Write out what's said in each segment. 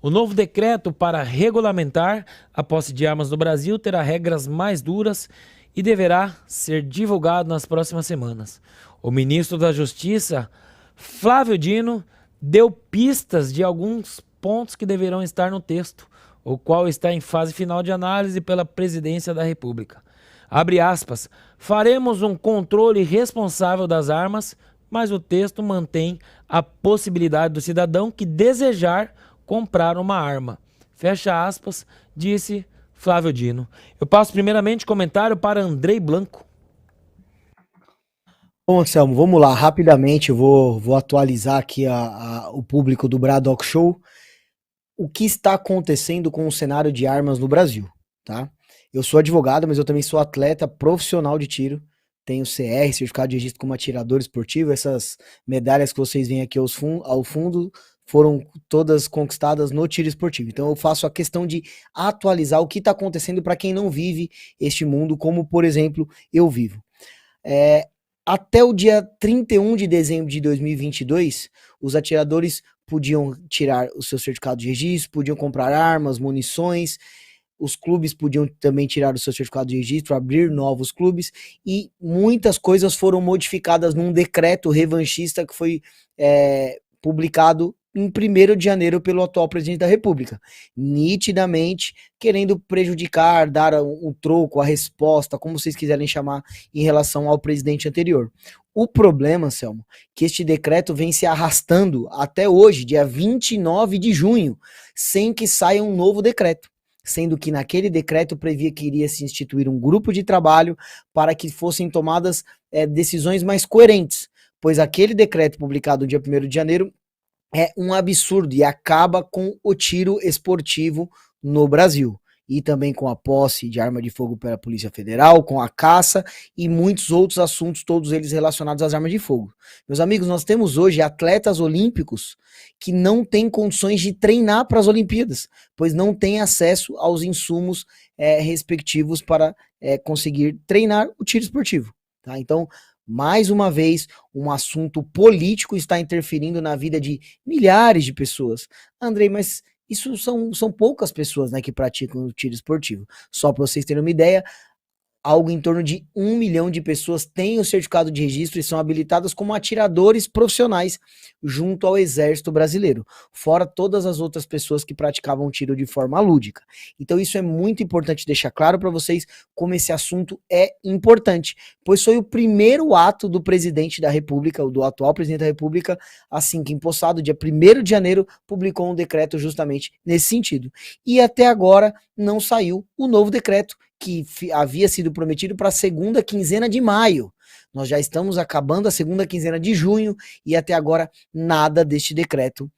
O novo decreto para regulamentar a posse de armas no Brasil terá regras mais duras e deverá ser divulgado nas próximas semanas. O ministro da Justiça, Flávio Dino, deu pistas de alguns pontos que deverão estar no texto, o qual está em fase final de análise pela Presidência da República. Abre aspas, faremos um controle responsável das armas, mas o texto mantém a possibilidade do cidadão que desejar comprar uma arma. Fecha aspas, disse Flávio Dino. Eu passo primeiramente comentário para Andrei Blanco. Bom, Anselmo, vamos lá, rapidamente, eu vou atualizar aqui o público do Bradock Show. O que está acontecendo com o cenário de armas no Brasil, tá? Eu sou advogado, mas eu também sou atleta profissional de tiro. Tenho CR, certificado de registro como atirador esportivo. Essas medalhas que vocês veem aqui ao fundo foram todas conquistadas no tiro esportivo. Então eu faço a questão de atualizar o que está acontecendo para quem não vive este mundo, como, por exemplo, eu vivo. Até o dia 31 de dezembro de 2022, os atiradores podiam tirar o seu certificado de registro, podiam comprar armas, munições, os clubes podiam também tirar o seu certificado de registro, abrir novos clubes, e muitas coisas foram modificadas num decreto revanchista que foi publicado em 1º de janeiro pelo atual presidente da República, nitidamente querendo prejudicar, dar um troco, a resposta, como vocês quiserem chamar, em relação ao presidente anterior. O problema, Anselmo, que este decreto vem se arrastando até hoje, dia 29 de junho, sem que saia um novo decreto, sendo que naquele decreto previa que iria se instituir um grupo de trabalho para que fossem tomadas decisões mais coerentes, pois aquele decreto publicado no dia 1º de janeiro é um absurdo e acaba com o tiro esportivo no Brasil. E também com a posse de arma de fogo pela Polícia Federal, com a caça e muitos outros assuntos, todos eles relacionados às armas de fogo. Meus amigos, nós temos hoje atletas olímpicos que não têm condições de treinar para as Olimpíadas, pois não têm acesso aos insumos respectivos para conseguir treinar o tiro esportivo. Tá? Então, mais uma vez, um assunto político está interferindo na vida de milhares de pessoas. Andrei, mas isso são poucas pessoas, né, que praticam o tiro esportivo. Só para vocês terem uma ideia, algo em torno de 1 milhão de pessoas têm o certificado de registro e são habilitadas como atiradores profissionais junto ao Exército Brasileiro, fora todas as outras pessoas que praticavam tiro de forma lúdica. Então isso é muito importante deixar claro para vocês como esse assunto é importante, pois foi o primeiro ato do presidente da República, do atual presidente da República, assim que empossado, dia 1º de janeiro, publicou um decreto justamente nesse sentido. E até agora não saiu o novo decreto, que havia sido prometido para a segunda quinzena de maio. Nós já estamos acabando a segunda quinzena de junho e até agora nada deste decreto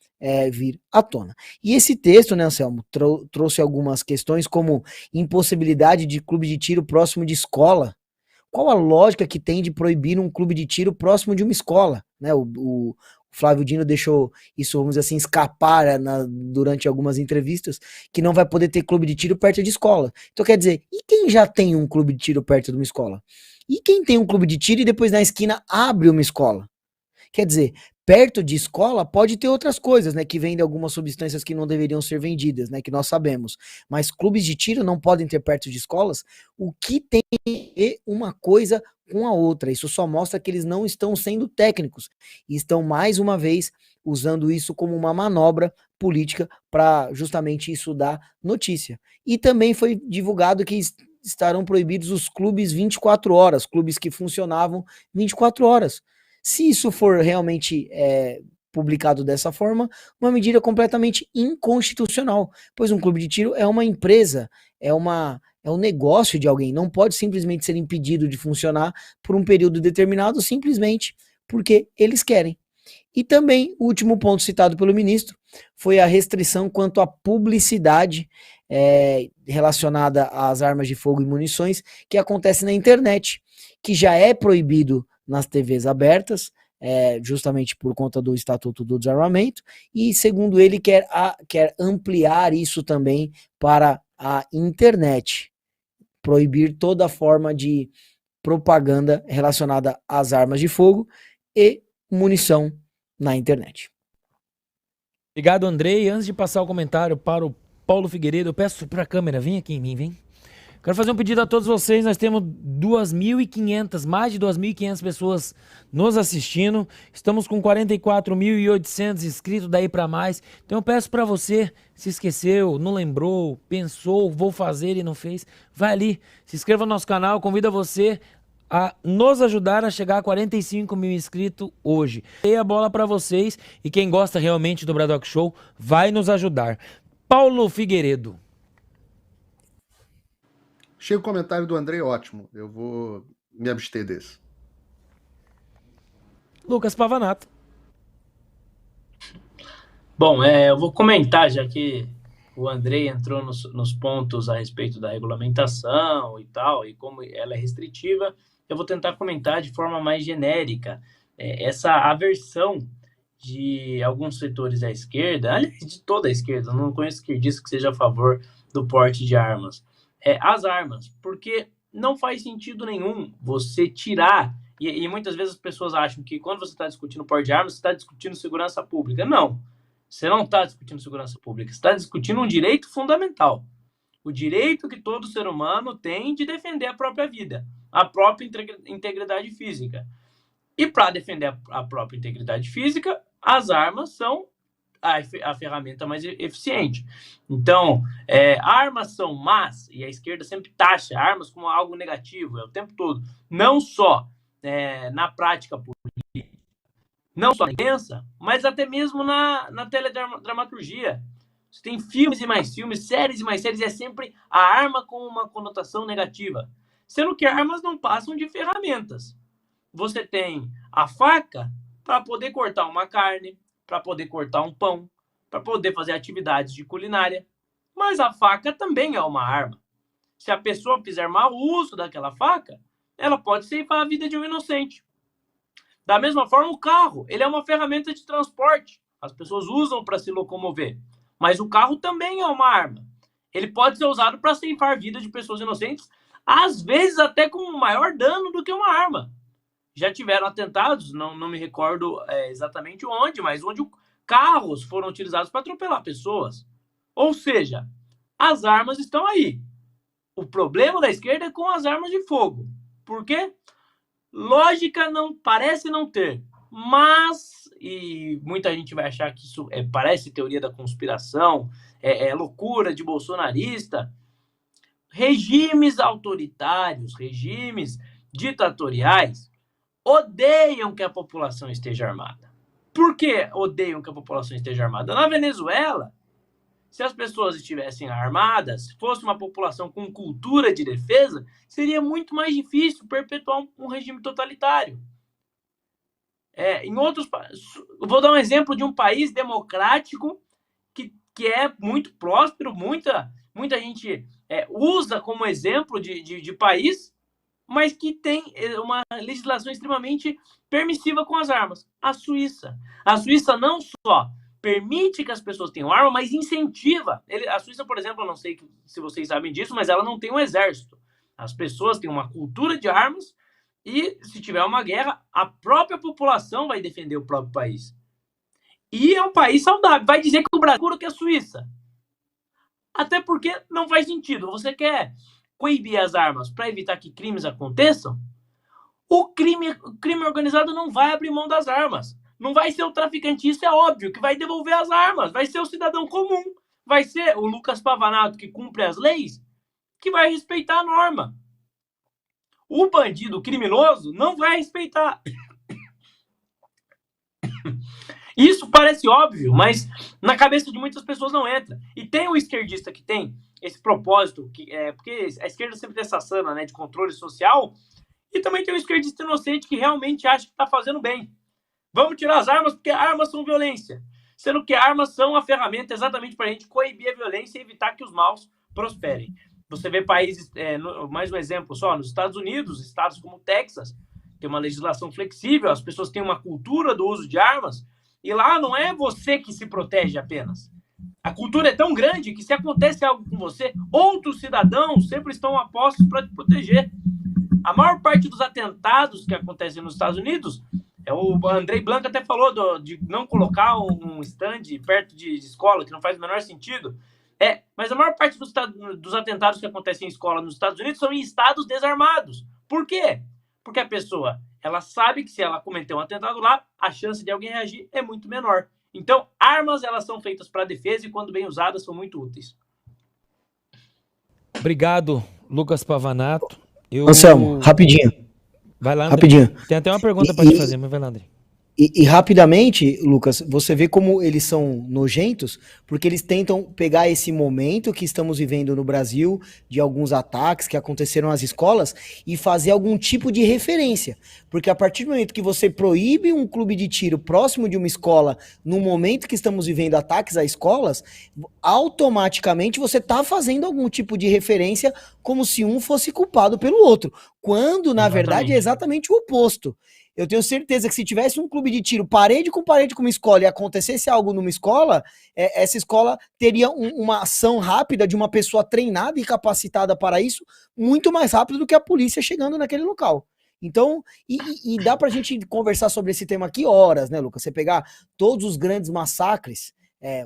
vir à tona. E esse texto, né, Anselmo, trouxe algumas questões como impossibilidade de clube de tiro próximo de escola. Qual a lógica que tem de proibir um clube de tiro próximo de uma escola? Né, o Flávio Dino deixou isso, vamos dizer assim, escapar durante algumas entrevistas, que não vai poder ter clube de tiro perto de escola. Então quer dizer, e quem já tem um clube de tiro perto de uma escola? E quem tem um clube de tiro e depois na esquina abre uma escola? Quer dizer, perto de escola pode ter outras coisas, né, que vendem algumas substâncias que não deveriam ser vendidas, né, que nós sabemos. Mas clubes de tiro não podem ter perto de escolas. O que tem a ver uma coisa com a outra? Isso só mostra que eles não estão sendo técnicos e estão mais uma vez usando isso como uma manobra política para justamente isso dar notícia. E também foi divulgado que estarão proibidos os clubes 24 horas, clubes que funcionavam 24 horas. Se isso for realmente publicado dessa forma, uma medida completamente inconstitucional, pois um clube de tiro é uma empresa, é um negócio de alguém, não pode simplesmente ser impedido de funcionar por um período determinado, simplesmente porque eles querem. E também, o último ponto citado pelo ministro foi a restrição quanto à publicidade relacionada às armas de fogo e munições que acontece na internet, que já é proibido nas TVs abertas, justamente por conta do Estatuto do Desarmamento, e segundo ele quer ampliar isso também para a internet, proibir toda forma de propaganda relacionada às armas de fogo e munição na internet. Obrigado, Andrei. Antes de passar o comentário para o Paulo Figueiredo, eu peço para a câmera, vem aqui em mim, vem. Quero fazer um pedido a todos vocês. Nós temos 2.500, mais de 2.500 pessoas nos assistindo. Estamos com 44.800 inscritos daí para mais. Então eu peço para você, se esqueceu, não lembrou, pensou, vou fazer e não fez, vai ali, se inscreva no nosso canal, convido você a nos ajudar a chegar a 45 mil inscritos hoje. Dei a bola para vocês e quem gosta realmente do Bradock Show vai nos ajudar. Paulo Figueiredo. Achei o comentário do Andrei ótimo. Eu vou me abster desse. Lucas Pavanato. Bom, eu vou comentar, já que o Andrei entrou nos pontos a respeito da regulamentação e tal, e como ela é restritiva, eu vou tentar comentar de forma mais genérica essa aversão de alguns setores da esquerda, aliás, de toda a esquerda, não conheço esquerdista que seja a favor do porte de armas. As armas, porque não faz sentido nenhum você tirar, e muitas vezes as pessoas acham que quando você está discutindo porte de armas, você está discutindo segurança pública. Não, você não está discutindo segurança pública, você está discutindo um direito fundamental, o direito que todo ser humano tem de defender a própria vida, a própria integridade física. E para defender a própria integridade física, as armas são a ferramenta mais eficiente. Então, armas são más, e a esquerda sempre taxa armas como algo negativo, o tempo todo. Não só na prática política, não só na imprensa, mas até mesmo na teledramaturgia. Você tem filmes e mais filmes, séries e mais séries, e é sempre a arma com uma conotação negativa. Sendo que armas não passam de ferramentas. Você tem a faca para poder cortar uma carne, para poder cortar um pão, para poder fazer atividades de culinária. Mas a faca também é uma arma. Se a pessoa fizer mau uso daquela faca, ela pode ceifar a vida de um inocente. Da mesma forma, o carro, ele é uma ferramenta de transporte. As pessoas usam para se locomover. Mas o carro também é uma arma. Ele pode ser usado para ceifar a vida de pessoas inocentes, às vezes até com maior dano do que uma arma. Já tiveram atentados, não me recordo exatamente onde, mas onde carros foram utilizados para atropelar pessoas. Ou seja, as armas estão aí. O problema da esquerda é com as armas de fogo. Por quê? Lógica não parece não ter, mas, e muita gente vai achar que isso parece teoria da conspiração, é loucura de bolsonarista. Regimes autoritários, regimes ditatoriais, odeiam que a população esteja armada. Por que odeiam que a população esteja armada? Na Venezuela, se as pessoas estivessem armadas, se fosse uma população com cultura de defesa, seria muito mais difícil perpetuar um regime totalitário. Vou dar um exemplo de um país democrático que é muito próspero, muita gente usa como exemplo de país, mas que tem uma legislação extremamente permissiva com as armas. A Suíça. A Suíça não só permite que as pessoas tenham arma, mas incentiva. A Suíça, por exemplo, eu não sei se vocês sabem disso, mas ela não tem um exército. As pessoas têm uma cultura de armas e, se tiver uma guerra, a própria população vai defender o próprio país. E é um país saudável. Vai dizer que o Brasil é seguro que a Suíça. Até porque não faz sentido. Você quer coibir as armas para evitar que crimes aconteçam? O crime organizado não vai abrir mão das armas. Não vai ser o traficante, isso é óbvio, que vai devolver as armas. Vai ser o cidadão comum. Vai ser o Lucas Pavanato, que cumpre as leis, que vai respeitar a norma. O bandido criminoso não vai respeitar. Isso parece óbvio, mas na cabeça de muitas pessoas não entra. E tem o esquerdista que tem esse propósito, porque a esquerda sempre tem essa sana, né, de controle social, e também tem o esquerdista inocente que realmente acha que está fazendo bem. Vamos tirar as armas porque armas são violência. Sendo que armas são a ferramenta exatamente para a gente coibir a violência e evitar que os maus prosperem. Você vê países, mais um exemplo só, nos Estados Unidos, estados como o Texas, tem uma legislação flexível, as pessoas têm uma cultura do uso de armas, e lá não é você que se protege apenas. A cultura é tão grande que se acontece algo com você, outros cidadãos sempre estão a postos para te proteger. A maior parte dos atentados que acontecem nos Estados Unidos O Andrei Blanco até falou de não colocar um stand perto de escola, que não faz o menor sentido. Mas a maior parte dos atentados que acontecem em escola nos Estados Unidos são em estados desarmados. Por quê? Porque a pessoa, ela sabe que se ela cometer um atentado lá, a chance de alguém reagir é muito menor. Então, armas, elas são feitas para defesa e, quando bem usadas, são muito úteis. Obrigado, Lucas Pavanato. Anselmo, rapidinho. Vai lá, André. Rapidinho. Tem até uma pergunta para te fazer, mas vai lá, André. E rapidamente, Lucas, você vê como eles são nojentos, porque eles tentam pegar esse momento que estamos vivendo no Brasil, de alguns ataques que aconteceram às escolas, e fazer algum tipo de referência. Porque a partir do momento que você proíbe um clube de tiro próximo de uma escola, no momento que estamos vivendo ataques a escolas, automaticamente você está fazendo algum tipo de referência como se um fosse culpado pelo outro. Quando, na verdade, é exatamente o oposto. Eu tenho certeza que se tivesse um clube de tiro parede com uma escola e acontecesse algo numa escola, essa escola teria uma ação rápida de uma pessoa treinada e capacitada para isso, muito mais rápido do que a polícia chegando naquele local. Então, e dá pra gente conversar sobre esse tema aqui horas, né, Lucas? Você pegar todos os grandes massacres,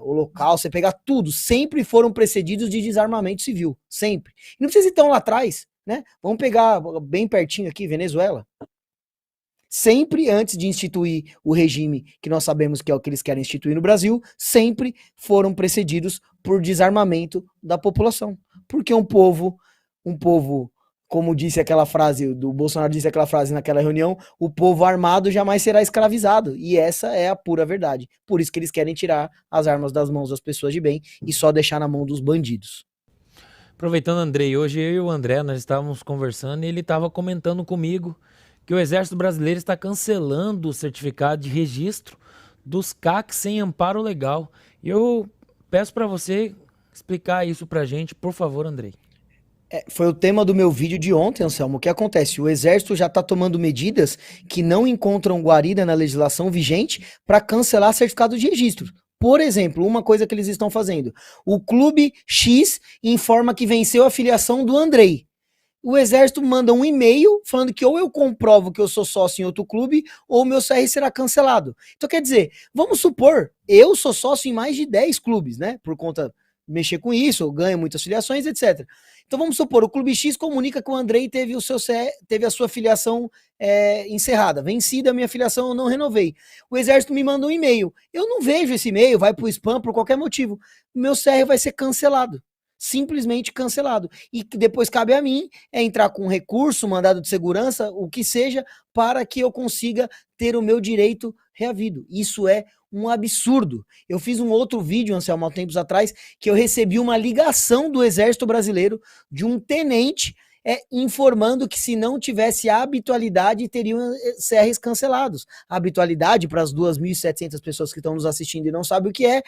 o local, você pegar tudo, sempre foram precedidos de desarmamento civil, sempre. E não precisa ir tão lá atrás, né? Vamos pegar bem pertinho aqui, Venezuela. Sempre antes de instituir o regime que nós sabemos que é o que eles querem instituir no Brasil, sempre foram precedidos por desarmamento da população. Porque um povo, como disse aquela frase, do Bolsonaro disse aquela frase naquela reunião, o povo armado jamais será escravizado. E essa é a pura verdade. Por isso que eles querem tirar as armas das mãos das pessoas de bem e só deixar na mão dos bandidos. Aproveitando, Andrei, hoje eu e o André, nós estávamos conversando e ele estava comentando comigo que o Exército Brasileiro está cancelando o certificado de registro dos CACs sem amparo legal. E eu peço para você explicar isso para a gente, por favor, Andrei. Foi o tema do meu vídeo de ontem, Anselmo. O que acontece? O Exército já está tomando medidas que não encontram guarida na legislação vigente para cancelar certificado de registro. Por exemplo, uma coisa que eles estão fazendo. O Clube X informa que venceu a filiação do Andrei. O Exército manda um e-mail falando que ou eu comprovo que eu sou sócio em outro clube, ou o meu CR será cancelado. Então, quer dizer, vamos supor, eu sou sócio em mais de 10 clubes, né? Por conta de mexer com isso, eu ganho muitas filiações, etc. Então, vamos supor, o Clube X comunica que o Andrei teve a sua filiação encerrada, vencida a minha filiação, eu não renovei. O Exército me manda um e-mail. Eu não vejo esse e-mail, vai pro spam por qualquer motivo. O meu CR vai ser cancelado. Simplesmente cancelado. E depois cabe a mim entrar com recurso, mandado de segurança, o que seja, para que eu consiga ter o meu direito reavido. Isso é um absurdo. Eu fiz um outro vídeo, Anselmo, há tempos atrás, que eu recebi uma ligação do Exército Brasileiro de um tenente informando que se não tivesse habitualidade, teriam CRs cancelados. A habitualidade, para as 2.700 pessoas que estão nos assistindo e não sabem o que é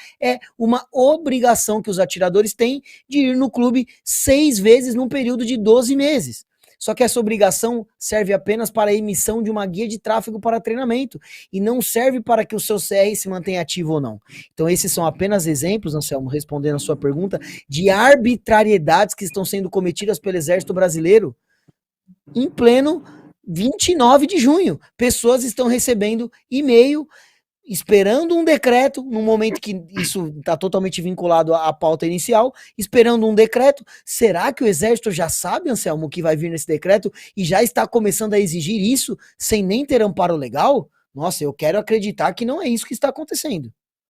uma obrigação que os atiradores têm de ir no clube 6 vezes num período de 12 meses. Só que essa obrigação serve apenas para a emissão de uma guia de tráfego para treinamento e não serve para que o seu CR se mantenha ativo ou não. Então esses são apenas exemplos, Anselmo, respondendo a sua pergunta, de arbitrariedades que estão sendo cometidas pelo Exército Brasileiro em pleno 29 de junho. Pessoas estão recebendo e-mail esperando um decreto, no momento que isso está totalmente vinculado à pauta inicial, esperando um decreto. Será que o Exército já sabe, Anselmo, o que vai vir nesse decreto e já está começando a exigir isso sem nem ter amparo legal? Nossa, eu quero acreditar que não é isso que está acontecendo.